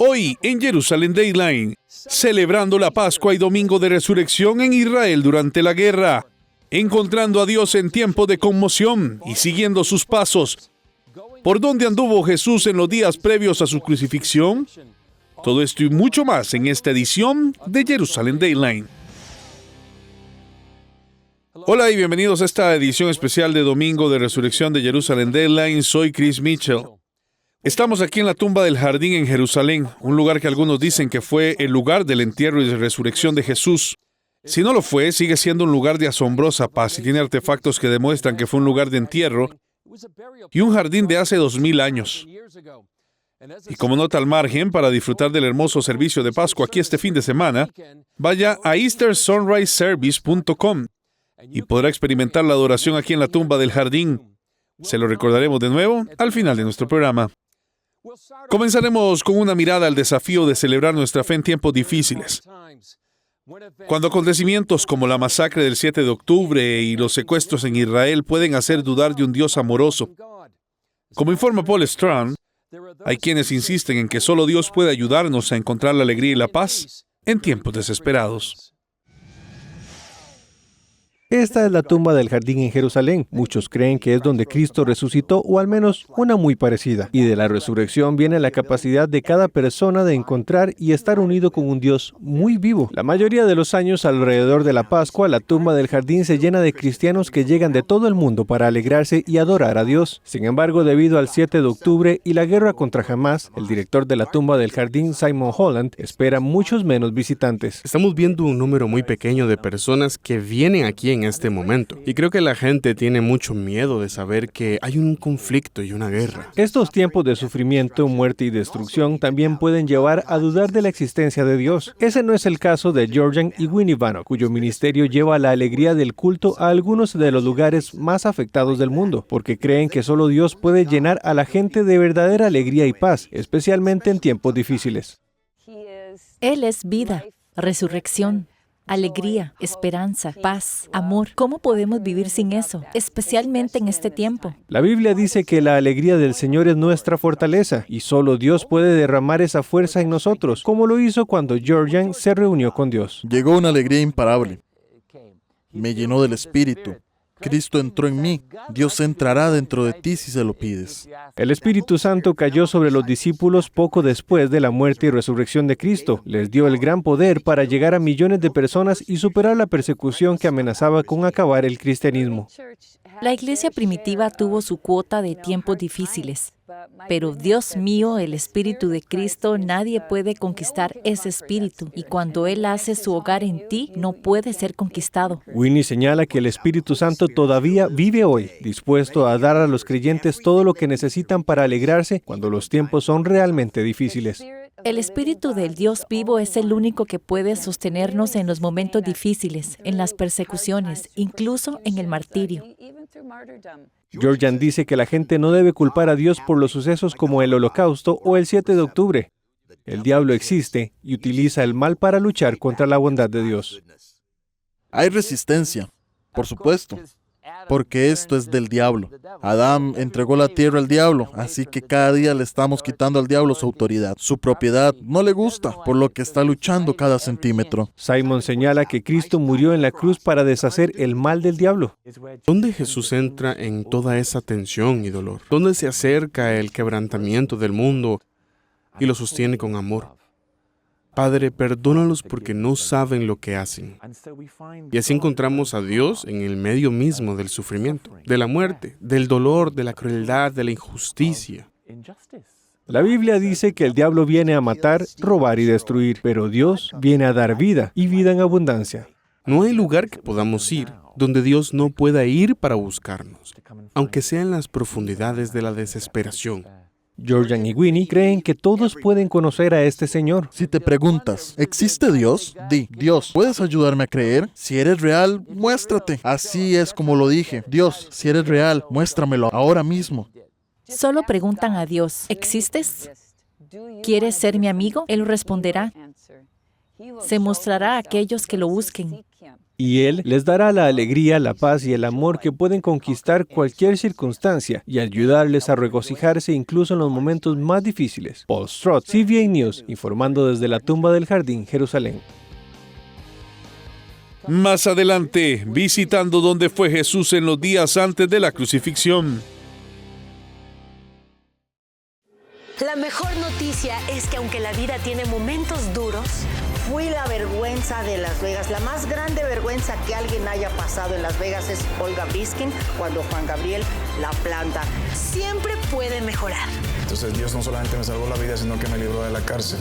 Hoy en Jerusalén Dayline, celebrando la Pascua y Domingo de Resurrección en Israel durante la guerra, encontrando a Dios en tiempo de conmoción y siguiendo sus pasos. ¿Por dónde anduvo Jesús en los días previos a su crucifixión? Todo esto y mucho más en esta edición de Jerusalén Dayline. Hola y bienvenidos a esta edición especial de Domingo de Resurrección de Jerusalén Dayline. Soy Chris Mitchell. Estamos aquí en la tumba del jardín en Jerusalén, un lugar que algunos dicen que fue el lugar del entierro y de resurrección de Jesús. Si no lo fue, sigue siendo un lugar de asombrosa paz y tiene artefactos que demuestran que fue un lugar de entierro y un jardín de hace 2000 años. Y como nota al margen, para disfrutar del hermoso servicio de Pascua aquí este fin de semana, vaya a eastersunriseservice.com y podrá experimentar la adoración aquí en la tumba del jardín. Se lo recordaremos de nuevo al final de nuestro programa. Comenzaremos con una mirada al desafío de celebrar nuestra fe en tiempos difíciles. Cuando acontecimientos como la masacre del 7 de octubre y los secuestros en Israel pueden hacer dudar de un Dios amoroso. Como informa Paul Strand, hay quienes insisten en que solo Dios puede ayudarnos a encontrar la alegría y la paz en tiempos desesperados. Esta es la tumba del jardín en Jerusalén. Muchos creen que es donde Cristo resucitó, o al menos una muy parecida. Y de la resurrección viene la capacidad de cada persona de encontrar y estar unido con un Dios muy vivo. La mayoría de los años alrededor de la Pascua, la tumba del jardín se llena de cristianos que llegan de todo el mundo para alegrarse y adorar a Dios. Sin embargo, debido al 7 de octubre y la guerra contra Hamás, el director de la tumba del jardín, Simon Holland, espera muchos menos visitantes. Estamos viendo un número muy pequeño de personas que vienen aquí en este momento. Y creo que la gente tiene mucho miedo de saber que hay un conflicto y una guerra. Estos tiempos de sufrimiento, muerte y destrucción también pueden llevar a dudar de la existencia de Dios. Ese no es el caso de Georgian y Winnie Bannock, cuyo ministerio lleva la alegría del culto a algunos de los lugares más afectados del mundo, porque creen que solo Dios puede llenar a la gente de verdadera alegría y paz, especialmente en tiempos difíciles. Él es vida, resurrección, alegría, esperanza, paz, amor. ¿Cómo podemos vivir sin eso, especialmente en este tiempo? La Biblia dice que la alegría del Señor es nuestra fortaleza, y solo Dios puede derramar esa fuerza en nosotros, como lo hizo cuando Georgian se reunió con Dios. Llegó una alegría imparable. Me llenó del Espíritu. Cristo entró en mí. Dios entrará dentro de ti si se lo pides. El Espíritu Santo cayó sobre los discípulos poco después de la muerte y resurrección de Cristo. Les dio el gran poder para llegar a millones de personas y superar la persecución que amenazaba con acabar el cristianismo. La iglesia primitiva tuvo su cuota de tiempos difíciles. Pero Dios mío, el Espíritu de Cristo, nadie puede conquistar ese Espíritu. Y cuando Él hace su hogar en ti, no puede ser conquistado. Winnie señala que el Espíritu Santo todavía vive hoy, dispuesto a dar a los creyentes todo lo que necesitan para alegrarse cuando los tiempos son realmente difíciles. El Espíritu del Dios vivo es el único que puede sostenernos en los momentos difíciles, en las persecuciones, incluso en el martirio. Georgian dice que la gente no debe culpar a Dios por los sucesos como el Holocausto o el 7 de octubre. El diablo existe y utiliza el mal para luchar contra la bondad de Dios. Hay resistencia, por supuesto, porque esto es del diablo. Adán entregó la tierra al diablo, así que cada día le estamos quitando al diablo su autoridad. Su propiedad no le gusta, por lo que está luchando cada centímetro. Simon señala que Cristo murió en la cruz para deshacer el mal del diablo. ¿Dónde Jesús entra en toda esa tensión y dolor? ¿Dónde se acerca el quebrantamiento del mundo y lo sostiene con amor? Padre, perdónalos porque no saben lo que hacen. Y así encontramos a Dios en el medio mismo del sufrimiento, de la muerte, del dolor, de la crueldad, de la injusticia. La Biblia dice que el diablo viene a matar, robar y destruir, pero Dios viene a dar vida y vida en abundancia. No hay lugar que podamos ir donde Dios no pueda ir para buscarnos, aunque sea en las profundidades de la desesperación. Georgian y Winnie creen que todos pueden conocer a este Señor. Si te preguntas, ¿existe Dios? Di, Dios, ¿puedes ayudarme a creer? Si eres real, muéstrate. Así es como lo dije. Dios, si eres real, muéstramelo ahora mismo. Solo preguntan a Dios, ¿existes? ¿Quieres ser mi amigo? Él responderá. Se mostrará a aquellos que lo busquen. Y Él les dará la alegría, la paz y el amor que pueden conquistar cualquier circunstancia y ayudarles a regocijarse incluso en los momentos más difíciles. Paul Stroud, CBN News, informando desde la tumba del Jardín, Jerusalén. Más adelante, visitando donde fue Jesús en los días antes de la crucifixión. La mejor noticia es que aunque la vida tiene momentos duros, fui la vergüenza de Las Vegas. La más grande vergüenza que alguien haya pasado en Las Vegas es Olga Biskin cuando Juan Gabriel la planta. siempre puede mejorar. Entonces Dios no solamente me salvó la vida, sino que me libró de la cárcel.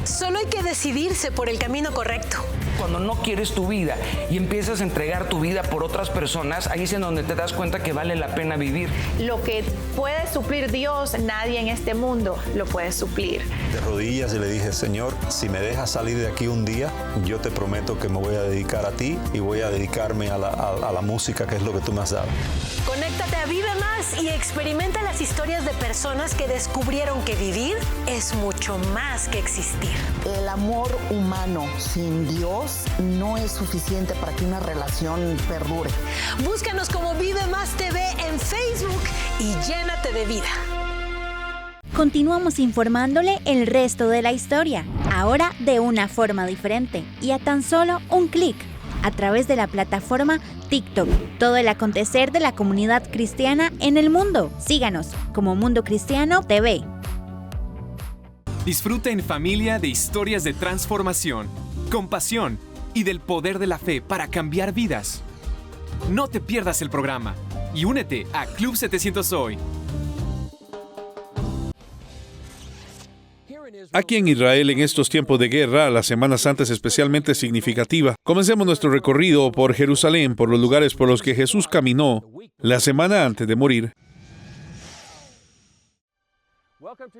Solo hay que decidirse por el camino correcto. Cuando no quieres tu vida y empiezas a entregar tu vida por otras personas, ahí es en donde te das cuenta que vale la pena vivir. Lo que puede suplir Dios, nadie en este mundo lo puede suplir. De rodillas y le dije, Señor, si me dejas salir de aquí un día, yo te prometo que me voy a dedicar a ti y voy a dedicarme a la música, que es lo que tú me has dado. Conéctate a Vive Más y experimenta las historias de personas que descubrieron que vivir es mucho más que existir. El amor humano sin Dios no es suficiente para que una relación perdure. Búscanos como Vive Más TV en Facebook y llénate de vida. Continuamos informándole el resto de la historia, ahora de una forma diferente y a tan solo un clic, a través de la plataforma TikTok. Todo el acontecer de la comunidad cristiana en el mundo. Síganos como Mundo Cristiano TV. Disfruta en familia de historias de transformación, compasión y del poder de la fe para cambiar vidas. No te pierdas el programa y únete a Club 700 Hoy. Aquí en Israel, en estos tiempos de guerra, la Semana Santa es especialmente significativa. Comencemos nuestro recorrido por Jerusalén, por los lugares por los que Jesús caminó la semana antes de morir.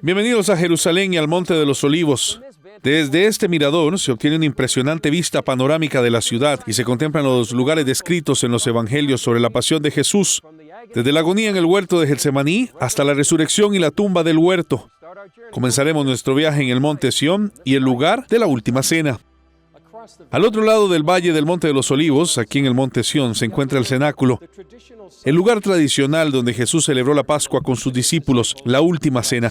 Bienvenidos a Jerusalén y al Monte de los Olivos. Desde este mirador se obtiene una impresionante vista panorámica de la ciudad y se contemplan los lugares descritos en los evangelios sobre la pasión de Jesús, desde la agonía en el huerto de Getsemaní hasta la resurrección y la tumba del huerto. Comenzaremos nuestro viaje en el Monte Sión y el lugar de la Última Cena. Al otro lado del Valle del Monte de los Olivos, aquí en el Monte Sión, se encuentra el cenáculo, el lugar tradicional donde Jesús celebró la Pascua con sus discípulos, la Última Cena.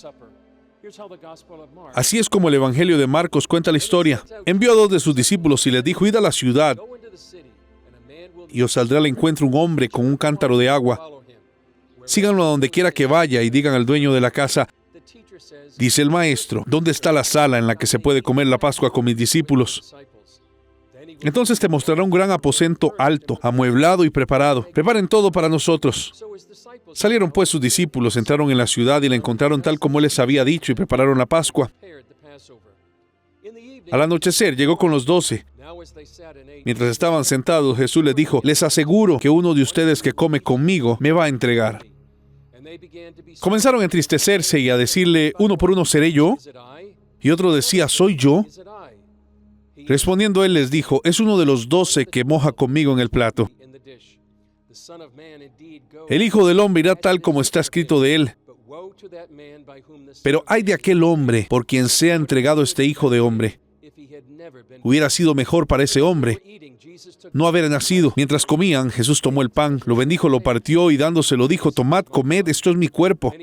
Así es como el Evangelio de Marcos cuenta la historia. Envió a 2 de sus discípulos y les dijo, id a la ciudad y os saldrá al encuentro un hombre con un cántaro de agua. Síganlo a donde quiera que vaya y digan al dueño de la casa, dice el maestro, ¿dónde está la sala en la que se puede comer la Pascua con mis discípulos? Entonces te mostrará un gran aposento alto, amueblado y preparado. Preparen todo para nosotros. Salieron pues sus discípulos, entraron en la ciudad y la encontraron tal como él les había dicho y prepararon la Pascua. Al anochecer llegó con los 12. Mientras estaban sentados, Jesús les dijo, les aseguro que uno de ustedes que come conmigo me va a entregar. Comenzaron a entristecerse y a decirle, uno por uno, ¿seré yo? Y otro decía, ¿soy yo? Respondiendo él les dijo, es uno de los 12 que moja conmigo en el plato. El Hijo del Hombre irá tal como está escrito de él. Pero ay de aquel hombre por quien sea entregado este Hijo de Hombre. Hubiera sido mejor para ese hombre no haber nacido. Mientras comían, Jesús tomó el pan, lo bendijo, lo partió y dándoselo dijo, tomad, comed, esto es mi cuerpo.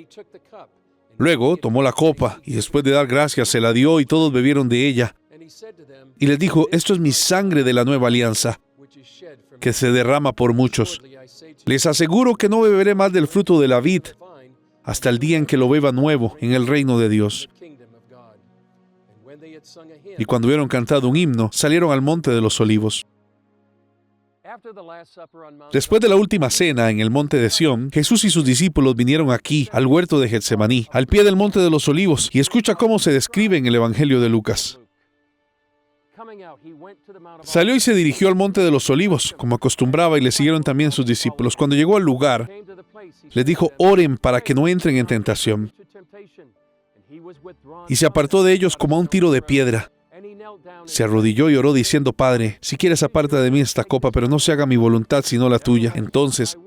Luego tomó la copa y después de dar gracias se la dio y todos bebieron de ella. Y les dijo, esto es mi sangre de la nueva alianza, que se derrama por muchos. Les aseguro que no beberé más del fruto de la vid hasta el día en que lo beba nuevo en el reino de Dios. Y cuando hubieron cantado un himno, salieron al Monte de los Olivos. Después de la última cena en el Monte de Sión, Jesús y sus discípulos vinieron aquí, al huerto de Getsemaní, al pie del Monte de los Olivos, y escucha cómo se describe en el Evangelio de Lucas. Salió y se dirigió al Monte de los Olivos, como acostumbraba, y le siguieron también sus discípulos. Cuando llegó al lugar, les dijo, oren para que no entren en tentación. Y se apartó de ellos como a un tiro de piedra. Se arrodilló y oró diciendo, Padre, si quieres aparta de mí esta copa, pero no se haga mi voluntad sino la tuya. Entonces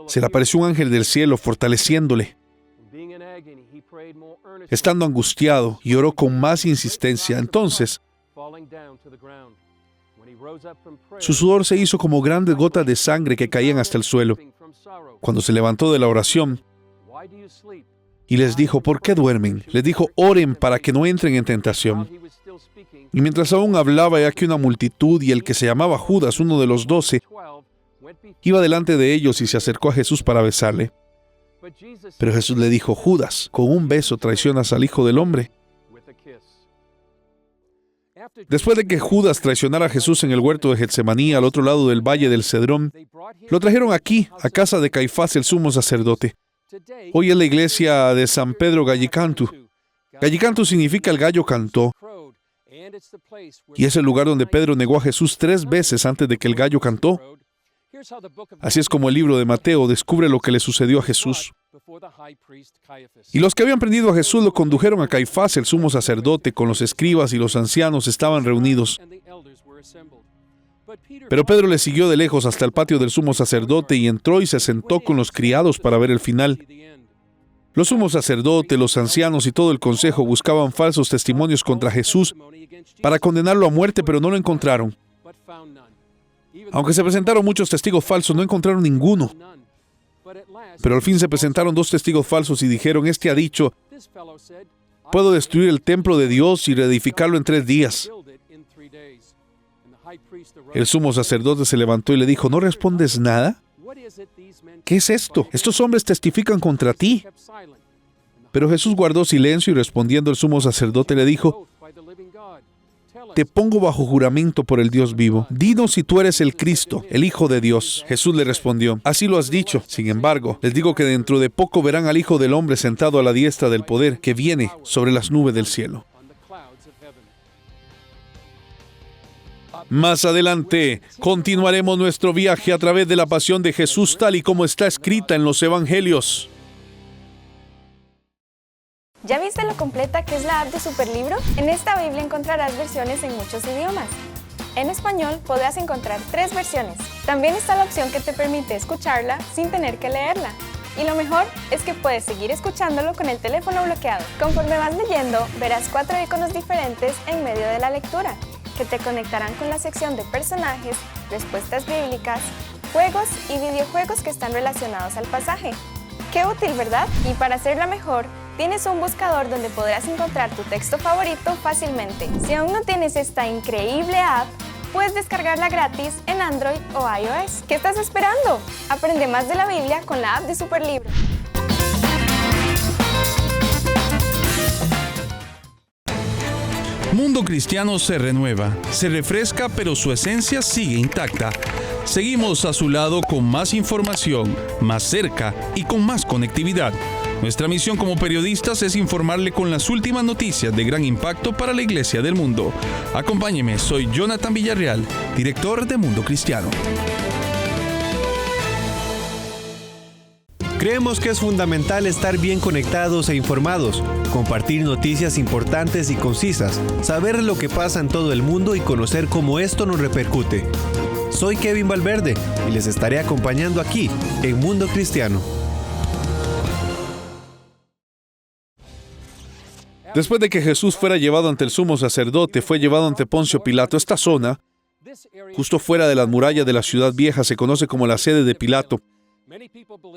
se le apareció un ángel del cielo fortaleciéndole. Estando angustiado, y oró con más insistencia. Entonces Su sudor se hizo como grandes gotas de sangre que caían hasta el suelo. Cuando se levantó de la oración y les dijo, ¿por qué duermen? Les dijo, oren para que no entren en tentación. Y mientras aún hablaba, he aquí una multitud, y el que se llamaba Judas, uno de los 12, iba delante de ellos y se acercó a Jesús para besarle. Pero Jesús le dijo, Judas, con un beso traicionas al Hijo del Hombre. Después de que Judas traicionara a Jesús en el huerto de Getsemaní, al otro lado del valle del Cedrón, lo trajeron aquí, a casa de Caifás, el sumo sacerdote. Hoy es la iglesia de San Pedro Gallicantu. Gallicantu significa el gallo cantó. Y es el lugar donde Pedro negó a Jesús 3 veces antes de que el gallo cantó. Así es como el libro de Mateo descubre lo que le sucedió a Jesús. Y los que habían prendido a Jesús lo condujeron a Caifás, el sumo sacerdote, con los escribas y los ancianos estaban reunidos. Pero Pedro le siguió de lejos hasta el patio del sumo sacerdote y entró y se sentó con los criados para ver el final. Los sumos sacerdotes, los ancianos y todo el consejo buscaban falsos testimonios contra Jesús para condenarlo a muerte, pero no lo encontraron. Aunque se presentaron muchos testigos falsos, no encontraron ninguno. Pero al fin se presentaron 2 testigos falsos y dijeron, este ha dicho, puedo destruir el templo de Dios y reedificarlo en 3 días. El sumo sacerdote se levantó y le dijo, ¿no respondes nada? ¿Qué es esto? Estos hombres testifican contra ti. Pero Jesús guardó silencio y respondiendo el sumo sacerdote le dijo, te pongo bajo juramento por el Dios vivo. Dinos si tú eres el Cristo, el Hijo de Dios. Jesús le respondió, así lo has dicho. Sin embargo, les digo que dentro de poco verán al Hijo del Hombre sentado a la diestra del poder que viene sobre las nubes del cielo. Más adelante, continuaremos nuestro viaje a través de la pasión de Jesús tal y como está escrita en los Evangelios. ¿Ya viste lo completa que es la app de Superlibro? En esta Biblia encontrarás versiones en muchos idiomas. En español podrás encontrar 3 versiones. También está la opción que te permite escucharla sin tener que leerla. Y lo mejor es que puedes seguir escuchándolo con el teléfono bloqueado. Conforme vas leyendo, verás 4 iconos diferentes en medio de la lectura, que te conectarán con la sección de personajes, respuestas bíblicas, juegos y videojuegos que están relacionados al pasaje. ¡Qué útil!, ¿verdad? Y para hacerla mejor, tienes un buscador donde podrás encontrar tu texto favorito fácilmente. Si aún no tienes esta increíble app, puedes descargarla gratis en Android o iOS. ¿Qué estás esperando? Aprende más de la Biblia con la app de Superlibro. Mundo Cristiano se renueva, se refresca, pero su esencia sigue intacta. Seguimos a su lado con más información, más cerca y con más conectividad. Nuestra misión como periodistas es informarle con las últimas noticias de gran impacto para la Iglesia del mundo. Acompáñeme, soy Jonathan Villarreal, director de Mundo Cristiano. Creemos que es fundamental estar bien conectados e informados, compartir noticias importantes y concisas, saber lo que pasa en todo el mundo y conocer cómo esto nos repercute. Soy Kevin Valverde y les estaré acompañando aquí en Mundo Cristiano. Después de que Jesús fuera llevado ante el sumo sacerdote, fue llevado ante Poncio Pilato. Esta zona, justo fuera de las murallas de la ciudad vieja, se conoce como la sede de Pilato.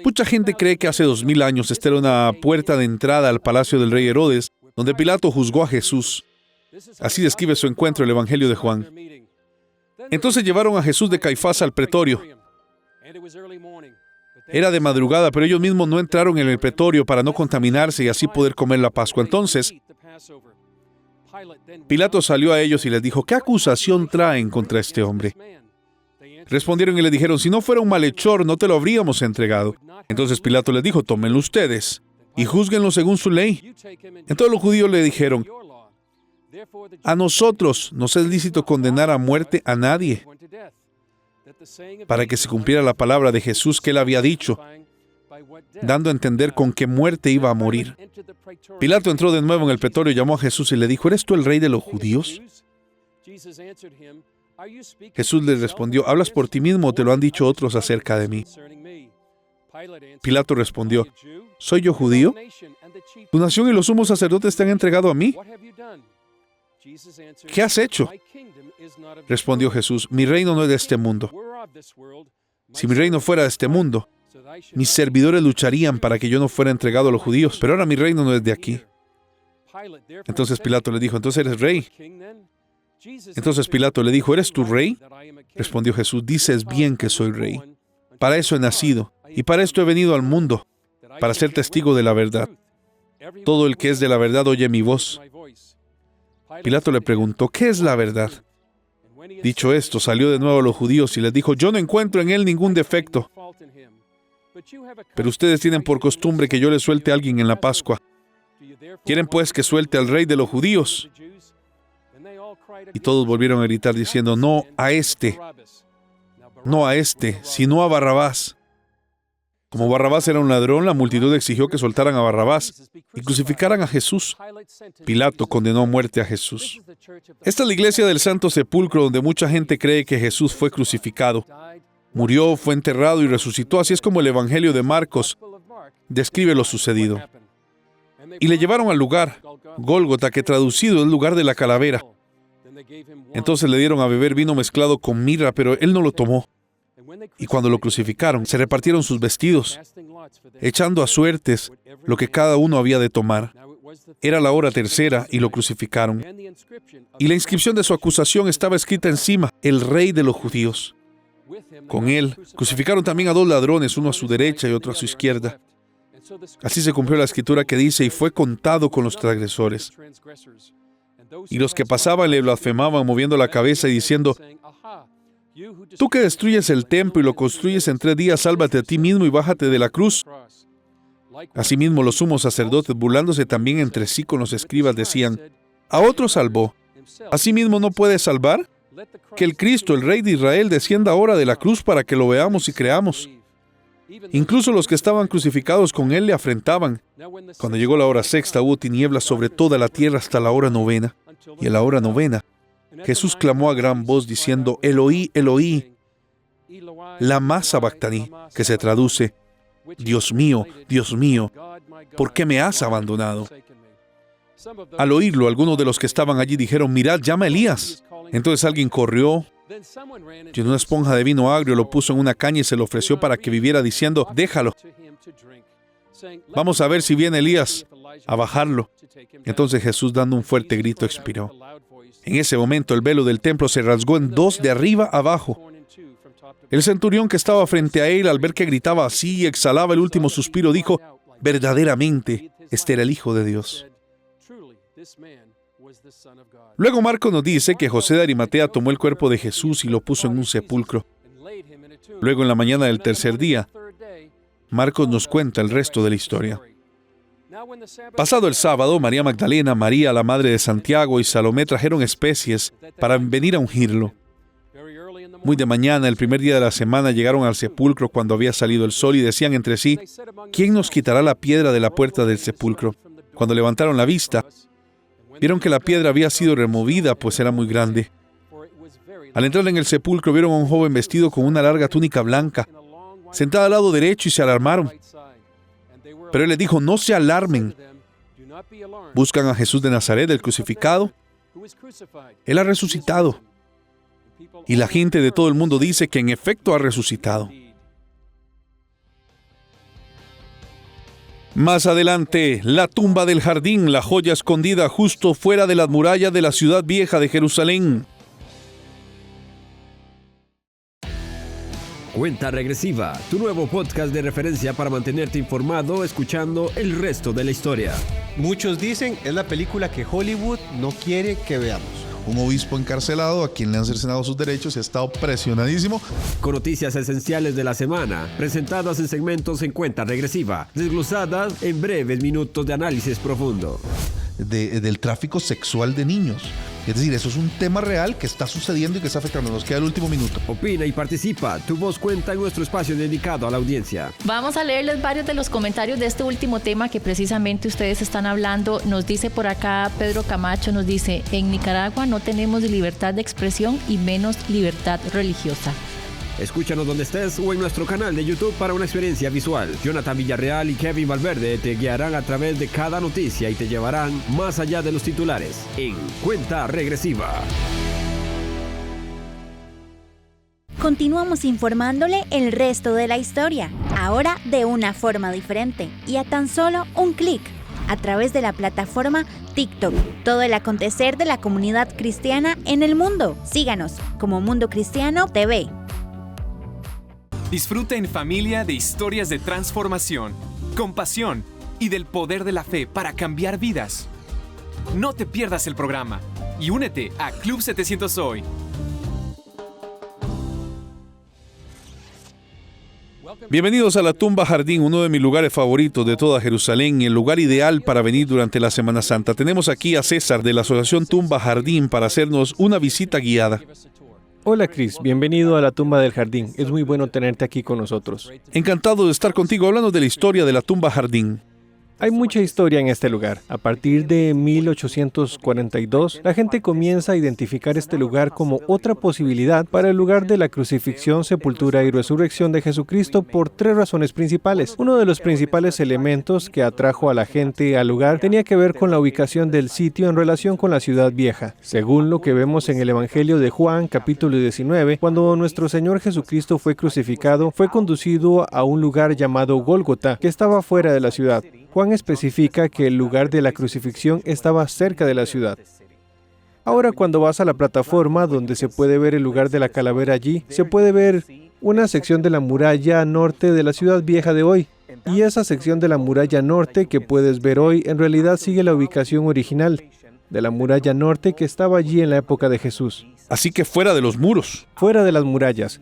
Mucha gente cree que hace 2000 años esta era una puerta de entrada al palacio del rey Herodes, donde Pilato juzgó a Jesús. Así describe su encuentro el Evangelio de Juan. Entonces llevaron a Jesús de Caifás al pretorio. Era de madrugada, pero ellos mismos no entraron en el pretorio para no contaminarse y así poder comer la Pascua. Entonces, Pilato salió a ellos y les dijo, ¿qué acusación traen contra este hombre? Respondieron y le dijeron, si no fuera un malhechor, no te lo habríamos entregado. Entonces Pilato les dijo, tómenlo ustedes y júzguenlo según su ley. Entonces los judíos le dijeron, a nosotros nos es lícito condenar a muerte a nadie, para que se cumpliera la palabra de Jesús que él había dicho, dando a entender con qué muerte iba a morir. Pilato entró de nuevo en el pretorio, llamó a Jesús y le dijo, ¿eres tú el rey de los judíos? Jesús le respondió, ¿hablas por ti mismo o te lo han dicho otros acerca de mí? Pilato respondió, ¿soy yo judío? ¿Tu nación y los sumos sacerdotes te han entregado a mí? ¿qué has hecho? Respondió Jesús, mi reino no es de este mundo. Si mi reino fuera de este mundo, mis servidores lucharían para que yo no fuera entregado a los judíos, pero ahora mi reino no es de aquí. Entonces Pilato le dijo, ¿entonces eres rey? Entonces Pilato le dijo, ¿eres tu rey? Respondió Jesús, dices bien que soy rey. Para eso he nacido, y para esto he venido al mundo, para ser testigo de la verdad. Todo el que es de la verdad oye mi voz. Pilato le preguntó, ¿qué es la verdad? Dicho esto, salió de nuevo a los judíos y les dijo, yo no encuentro en él ningún defecto. Pero ustedes tienen por costumbre que yo le suelte a alguien en la Pascua. ¿Quieren pues que suelte al rey de los judíos? Y todos volvieron a gritar diciendo, no a este, sino a Barrabás. Como Barrabás era un ladrón, la multitud exigió que soltaran a Barrabás y crucificaran a Jesús. Pilato condenó a muerte a Jesús. Esta es la iglesia del Santo Sepulcro, donde mucha gente cree que Jesús fue crucificado. Murió, fue enterrado y resucitó. Así es como el Evangelio de Marcos describe lo sucedido. Y le llevaron al lugar, Gólgota, que traducido es lugar de la calavera. Entonces le dieron a beber vino mezclado con mirra, pero él no lo tomó. Y cuando lo crucificaron, se repartieron sus vestidos, echando a suertes lo que cada uno había de tomar. Era la hora tercera y lo crucificaron. Y la inscripción de su acusación estaba escrita encima, el rey de los judíos. Con él crucificaron también a 2 ladrones, uno a su derecha y otro a su izquierda. Así se cumplió la escritura que dice, y fue contado con los transgresores. Y los que pasaban le blasfemaban moviendo la cabeza y diciendo, tú que destruyes el templo y lo construyes en 3 días, sálvate a ti mismo y bájate de la cruz. Asimismo los sumos sacerdotes, burlándose también entre sí con los escribas, decían, a otro salvó, ¿asimismo no puede salvar? Que el Cristo, el Rey de Israel, descienda ahora de la cruz para que lo veamos y creamos. Incluso los que estaban crucificados con él le afrentaban. Cuando llegó la hora sexta, hubo tinieblas sobre toda la tierra hasta la hora novena. Y a la hora novena, Jesús clamó a gran voz diciendo, Eloí, Eloí, lama sabactani, que se traduce, Dios mío, ¿por qué me has abandonado? Al oírlo, algunos de los que estaban allí dijeron, mirad, llama a Elías. Entonces alguien corrió, llenó una esponja de vino agrio, lo puso en una caña y se lo ofreció para que viviera, diciendo, déjalo. Vamos a ver si viene Elías a bajarlo. Entonces Jesús, dando un fuerte grito, expiró. En ese momento el velo del templo se rasgó en 2 de arriba abajo. El centurión que estaba frente a él, al ver que gritaba así y exhalaba el último suspiro, dijo, verdaderamente, este era el Hijo de Dios. Luego Marcos nos dice que José de Arimatea tomó el cuerpo de Jesús y lo puso en un sepulcro. Luego, en la mañana del tercer día, Marcos nos cuenta el resto de la historia. Pasado el sábado, María Magdalena, María, la madre de Santiago, y Salomé trajeron especies para venir a ungirlo. Muy de mañana, el primer día de la semana, llegaron al sepulcro cuando había salido el sol y decían entre sí, ¿quién nos quitará la piedra de la puerta del sepulcro? Cuando levantaron la vista, vieron que la piedra había sido removida, pues era muy grande. Al entrar en el sepulcro, vieron a un joven vestido con una larga túnica blanca, sentado al lado derecho, y se alarmaron. Pero él les dijo, no se alarmen. Buscan a Jesús de Nazaret, el crucificado. Él ha resucitado. Y la gente de todo el mundo dice que en efecto ha resucitado. Más adelante, la tumba del jardín, la joya escondida justo fuera de las murallas de la ciudad vieja de Jerusalén. Cuenta Regresiva, tu nuevo podcast de referencia para mantenerte informado escuchando el resto de la historia. Muchos dicen es la película que Hollywood no quiere que veamos. Un obispo encarcelado a quien le han cercenado sus derechos y ha estado presionadísimo. Con noticias esenciales de la semana, presentadas en segmentos en Cuenta Regresiva, desglosadas en breves minutos de análisis profundo. Del tráfico sexual de niños. Es decir, eso es un tema real que está sucediendo y que está afectando. Nos queda el último minuto. Opina y participa. Tu voz cuenta en nuestro espacio dedicado a la audiencia. Vamos a leerles varios de los comentarios de este último tema que precisamente ustedes están hablando. Nos dice por acá Pedro Camacho, nos dice, en Nicaragua no tenemos libertad de expresión y menos libertad religiosa. Escúchanos donde estés o en nuestro canal de YouTube para una experiencia visual. Jonathan Villarreal y Kevin Valverde te guiarán a través de cada noticia y te llevarán más allá de los titulares en Cuenta Regresiva. Continuamos informándole el resto de la historia, ahora de una forma diferente y a tan solo un clic, a través de la plataforma TikTok. Todo el acontecer de la comunidad cristiana en el mundo. Síganos como Mundo Cristiano TV. Disfruta en familia de historias de transformación, compasión y del poder de la fe para cambiar vidas. No te pierdas el programa y únete a Club 700 Hoy. Bienvenidos a la Tumba Jardín, uno de mis lugares favoritos de toda Jerusalén y el lugar ideal para venir durante la Semana Santa. Tenemos aquí a César de la Asociación Tumba Jardín para hacernos una visita guiada. Hola Chris, bienvenido a la Tumba del Jardín. Es muy bueno tenerte aquí con nosotros. Encantado de estar contigo hablando de la historia de la Tumba Jardín. Hay mucha historia en este lugar. A partir de 1842, la gente comienza a identificar este lugar como otra posibilidad para el lugar de la crucifixión, sepultura y resurrección de Jesucristo por tres razones principales. Uno de los principales elementos que atrajo a la gente al lugar tenía que ver con la ubicación del sitio en relación con la ciudad vieja. Según lo que vemos en el Evangelio de Juan, capítulo 19, cuando nuestro Señor Jesucristo fue crucificado, fue conducido a un lugar llamado Gólgota, que estaba fuera de la ciudad. Juan especifica que el lugar de la crucifixión estaba cerca de la ciudad. Ahora, cuando vas a la plataforma donde se puede ver el lugar de la calavera allí, se puede ver una sección de la muralla norte de la ciudad vieja de hoy. Y esa sección de la muralla norte que puedes ver hoy en realidad sigue la ubicación original de la muralla norte que estaba allí en la época de Jesús. Así que fuera de los muros. Fuera de las murallas.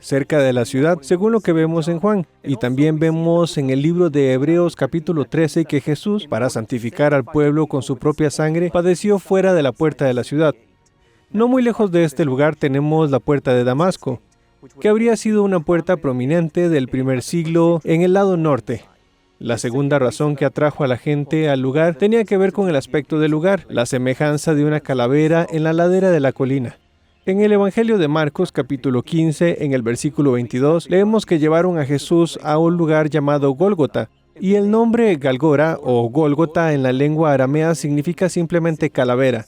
Cerca de la ciudad, según lo que vemos en Juan. Y también vemos en el libro de Hebreos capítulo 13 que Jesús, para santificar al pueblo con su propia sangre, padeció fuera de la puerta de la ciudad. No muy lejos de este lugar tenemos la puerta de Damasco, que habría sido una puerta prominente del primer siglo en el lado norte. La segunda razón que atrajo a la gente al lugar tenía que ver con el aspecto del lugar, la semejanza de una calavera en la ladera de la colina. En el Evangelio de Marcos, capítulo 15, en el versículo 22, leemos que llevaron a Jesús a un lugar llamado Gólgota, y el nombre Galgora o Gólgota en la lengua aramea significa simplemente calavera.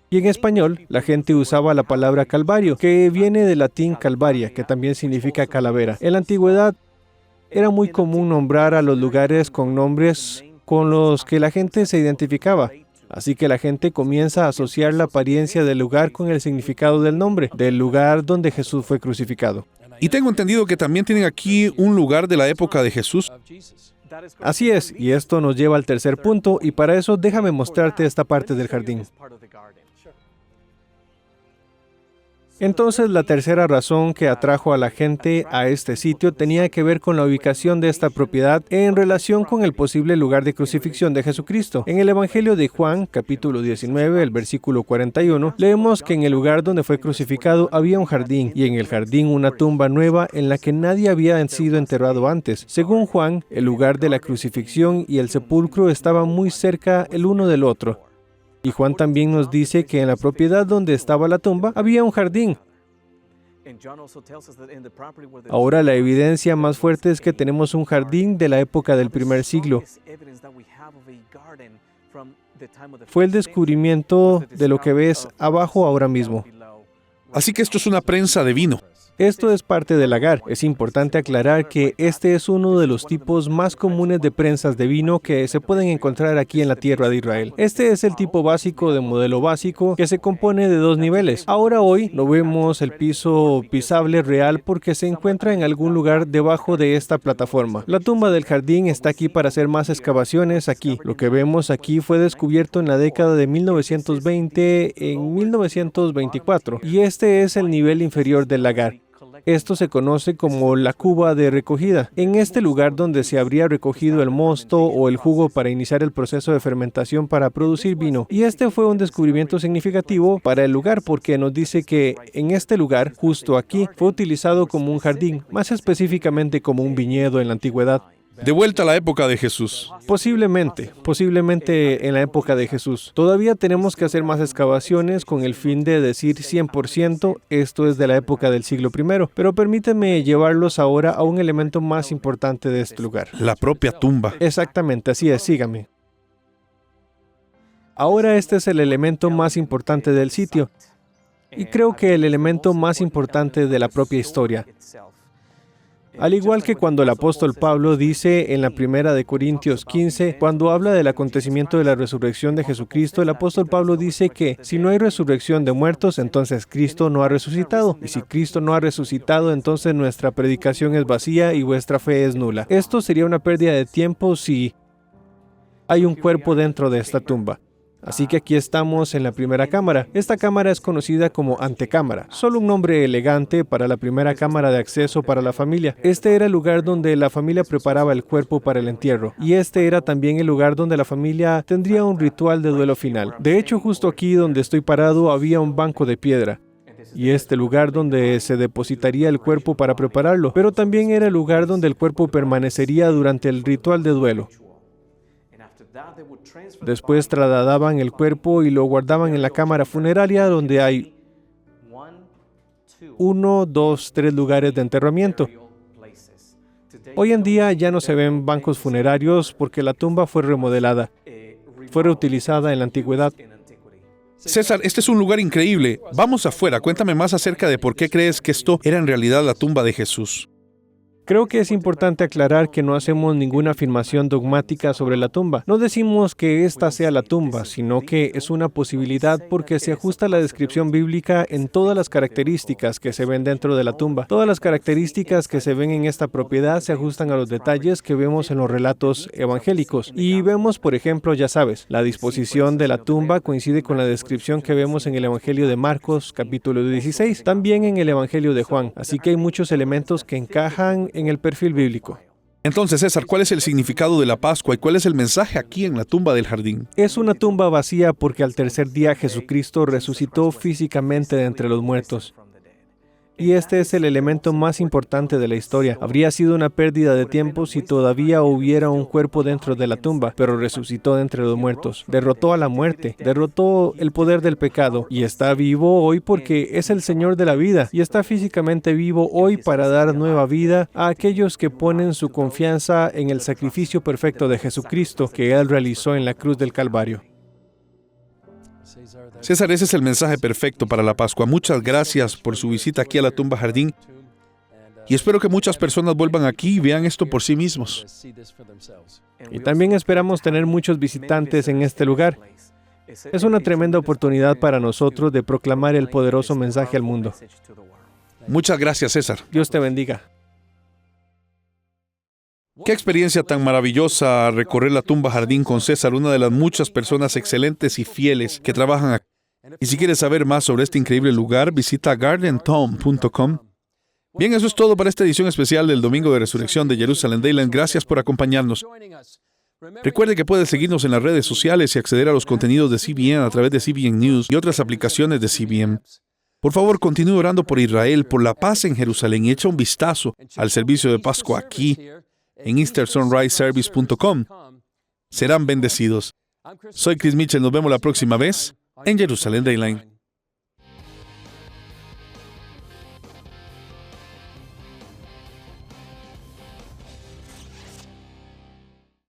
Y en español, la gente usaba la palabra Calvario, que viene del latín Calvaria, que también significa calavera. En la antigüedad, era muy común nombrar a los lugares con nombres con los que la gente se identificaba. Así que la gente comienza a asociar la apariencia del lugar con el significado del nombre, del lugar donde Jesús fue crucificado. Y tengo entendido que también tienen aquí un lugar de la época de Jesús. Así es, y esto nos lleva al tercer punto, y para eso déjame mostrarte esta parte del jardín. Entonces, la tercera razón que atrajo a la gente a este sitio tenía que ver con la ubicación de esta propiedad en relación con el posible lugar de crucifixión de Jesucristo. En el Evangelio de Juan, capítulo 19, el versículo 41, leemos que en el lugar donde fue crucificado había un jardín, y en el jardín una tumba nueva en la que nadie había sido enterrado antes. Según Juan, el lugar de la crucifixión y el sepulcro estaban muy cerca el uno del otro. Y Juan también nos dice que en la propiedad donde estaba la tumba había un jardín. Ahora la evidencia más fuerte es que tenemos un jardín de la época del primer siglo. Fue el descubrimiento de lo que ves abajo ahora mismo. Así que esto es una prensa de vino. Esto es parte del lagar. Es importante aclarar que este es uno de los tipos más comunes de prensas de vino que se pueden encontrar aquí en la tierra de Israel. Este es el tipo básico de modelo básico que se compone de 2 niveles. Ahora hoy no vemos el piso pisable real porque se encuentra en algún lugar debajo de esta plataforma. La tumba del jardín está aquí para hacer más excavaciones aquí. Lo que vemos aquí fue descubierto en la década de 1920 en 1924 y este es el nivel inferior del lagar. Esto se conoce como la cuba de recogida. En este lugar donde se habría recogido el mosto o el jugo para iniciar el proceso de fermentación para producir vino. Y este fue un descubrimiento significativo para el lugar porque nos dice que en este lugar, justo aquí, fue utilizado como un jardín, más específicamente como un viñedo en la antigüedad. De vuelta a la época de Jesús. Posiblemente en la época de Jesús. Todavía tenemos que hacer más excavaciones con el fin de decir 100%, esto es de la época del siglo I, pero permíteme llevarlos ahora a un elemento más importante de este lugar. La propia tumba. Exactamente, así es, sígame. Ahora este es el elemento más importante del sitio, y creo que el elemento más importante de la propia historia. Al igual que cuando el apóstol Pablo dice en la primera de Corintios 15, cuando habla del acontecimiento de la resurrección de Jesucristo, el apóstol Pablo dice que si no hay resurrección de muertos, entonces Cristo no ha resucitado. Y si Cristo no ha resucitado, entonces nuestra predicación es vacía y vuestra fe es nula. Esto sería una pérdida de tiempo si hay un cuerpo dentro de esta tumba. Así que aquí estamos en la primera cámara. Esta cámara es conocida como antecámara, solo un nombre elegante para la primera cámara de acceso para la familia. Este era el lugar donde la familia preparaba el cuerpo para el entierro, y este era también el lugar donde la familia tendría un ritual de duelo final. De hecho, justo aquí donde estoy parado había un banco de piedra, y este lugar donde se depositaría el cuerpo para prepararlo, pero también era el lugar donde el cuerpo permanecería durante el ritual de duelo. Después trasladaban el cuerpo y lo guardaban en la cámara funeraria donde hay 1, 2, 3 lugares de enterramiento. Hoy en día ya no se ven bancos funerarios porque la tumba fue remodelada. Fue reutilizada en la antigüedad. César, este es un lugar increíble. Vamos afuera, cuéntame más acerca de por qué crees que esto era en realidad la tumba de Jesús. Creo que es importante aclarar que no hacemos ninguna afirmación dogmática sobre la tumba. No decimos que esta sea la tumba, sino que es una posibilidad porque se ajusta a la descripción bíblica en todas las características que se ven dentro de la tumba. Todas las características que se ven en esta propiedad se ajustan a los detalles que vemos en los relatos evangélicos. Y vemos, por ejemplo, ya sabes, la disposición de la tumba coincide con la descripción que vemos en el Evangelio de Marcos, capítulo 16, también en el Evangelio de Juan. Así que hay muchos elementos que encajan en el perfil bíblico. Entonces, César, ¿cuál es el significado de la Pascua y cuál es el mensaje aquí en la tumba del jardín? Es una tumba vacía porque al tercer día Jesucristo resucitó físicamente de entre los muertos. Y este es el elemento más importante de la historia. Habría sido una pérdida de tiempo si todavía hubiera un cuerpo dentro de la tumba, pero resucitó de entre los muertos. Derrotó a la muerte, derrotó el poder del pecado y está vivo hoy porque es el Señor de la vida y está físicamente vivo hoy para dar nueva vida a aquellos que ponen su confianza en el sacrificio perfecto de Jesucristo que Él realizó en la cruz del Calvario. César, ese es el mensaje perfecto para la Pascua. Muchas gracias por su visita aquí a la tumba jardín y espero que muchas personas vuelvan aquí y vean esto por sí mismos. Y también esperamos tener muchos visitantes en este lugar. Es una tremenda oportunidad para nosotros de proclamar el poderoso mensaje al mundo. Muchas gracias, César. Dios te bendiga. Qué experiencia tan maravillosa recorrer la tumba jardín con César, una de las muchas personas excelentes y fieles que trabajan aquí. Y si quieres saber más sobre este increíble lugar, visita gardentown.com. Bien, eso es todo para esta edición especial del Domingo de Resurrección de Jerusalem Dayland. Gracias por acompañarnos. Recuerde que puede seguirnos en las redes sociales y acceder a los contenidos de CBN a través de CBN News y otras aplicaciones de CBN. Por favor, continúe orando por Israel, por la paz en Jerusalén y echa un vistazo al servicio de Pascua aquí en eastersunriseservice.com. Serán bendecidos. Soy Chris Mitchell. Nos vemos la próxima vez en Jerusalem Dayland.